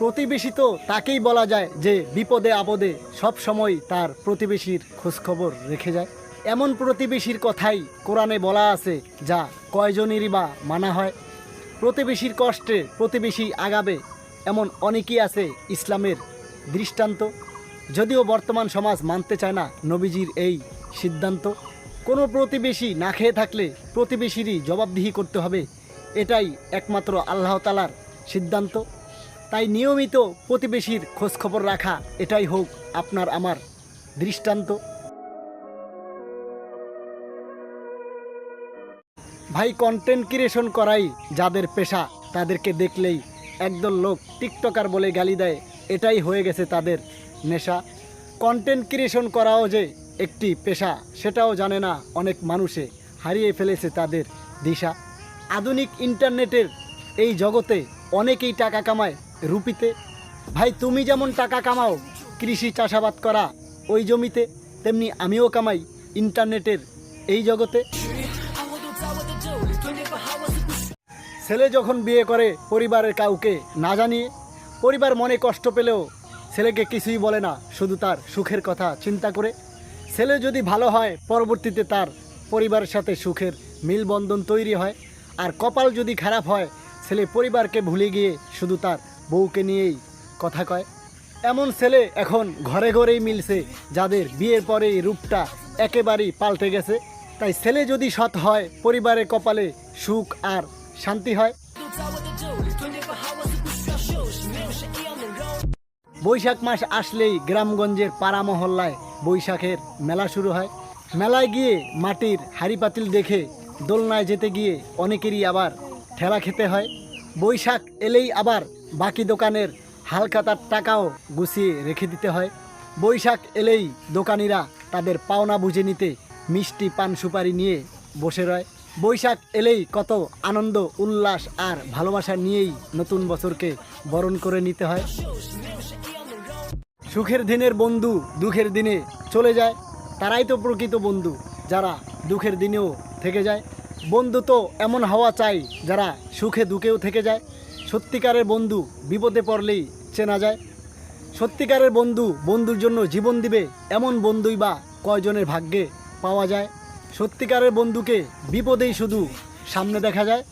প্রতিবেশী তো তাকেই বলা যায় যে বিপদে আপদে সব সময় তার প্রতিবেশীর খোঁজখবর রেখে যায়। এমন প্রতিবেশীর কথাই কোরআনে বলা আছে যা কয়জনেরই বা মানা হয়। প্রতিবেশীর কষ্টে প্রতিবেশী আগাবে এমন অনেকেই আছে ইসলামের দৃষ্টান্ত। যদিও বর্তমান সমাজ মানতে চায় না নবীজির এই সিদ্ধান্ত। কোনো প্রতিবেশী না খেয়ে থাকলে প্রতিবেশীরই জবাবদিহি করতে হবে, এটাই একমাত্র আল্লাহ তাআলার সিদ্ধান্ত। তাই নিয়মিত প্রতিবেশীর খোঁজখবর রাখা এটাই হোক আপনার আমার দৃষ্টান্ত। ভাই, কন্টেন্ট ক্রিয়েশন করাই যাদের পেশা তাদেরকে দেখলেই একদল লোক টিকটকার বলে গালি দেয়, এটাই হয়ে গেছে তাদের নেশা। কন্টেন্ট ক্রিয়েশন করাও যে একটি পেশা সেটাও জানে না অনেক মানুষে, হারিয়ে ফেলেছে তাদের দিশা। আধুনিক ইন্টারনেটের এই জগতে অনেকেই টাকা কামায় রুপিতে। ভাই, তুমি যেমন টাকা কামাও কৃষি চাষাবাদ করা ওই জমিতে, তেমনি আমিও কামাই ইন্টারনেটের এই জগতে। ছেলে যখন বিয়ে করে পরিবারের কাউকে না জানিয়ে, পরিবার মনে কষ্ট পেলেও ছেলেকে কিছুই বলে না, শুধু তার সুখের কথা চিন্তা করে। ছেলে যদি ভালো হয় পরবর্তীতে তার পরিবারের সাথে সুখের মিলবন্ধন তৈরি হয়, আর কপাল যদি খারাপ হয় ছেলে পরিবারকে ভুলে গিয়ে শুধু তার বউকে নিয়েই কথা কয়। এমন ছেলে এখন ঘরে ঘরেই মিলছে যাদের বিয়ের পরেই রূপটা একেবারেই পাল্টে গেছে। তাই ছেলে যদি সৎ হয় পরিবারের কপালে সুখ আর শান্তি হয়। বৈশাখ মাস আসলেই গ্রামগঞ্জের পাড়া মহল্লায় বৈশাখের মেলা শুরু হয়। মেলায় গিয়ে মাটির হাঁড়ি পাতিল দেখে দোলনায় যেতে গিয়ে অনেকেরই আবার ঠেলা খেতে হয়। বৈশাখ এলেই আবার বাকি দোকানের হালখাতার টাকাও গুছিয়ে রেখে দিতে হয়। বৈশাখ এলেই দোকানিরা তাদের পাওনা বুঝে নিতে মিষ্টি পান সুপারি নিয়ে বসে রয়। বৈশাখ এলেই কত আনন্দ উল্লাস আর ভালোবাসা নিয়েই নতুন বছরকে বরণ করে নিতে হয়। সুখের দিনের বন্ধু দুঃখের দিনে চলে যায়, তারাই তো প্রকৃত বন্ধু, যারা দুঃখের দিনেও থেকে যায়। বন্ধু তো এমন হওয়া চাই যারা সুখে দুঃখেও থেকে যায়। সত্যিকারের বন্ধু বিপদে পড়লেই চেনা যায়। সত্যিকারের বন্ধু বন্ধুর জন্য জীবন দিবে এমন বন্ধুই বা কয়জনের ভাগ্যে পাওয়া যায়। সত্যিকারের বন্ধুকে বিপদেই শুধু সামনে দেখা যায়।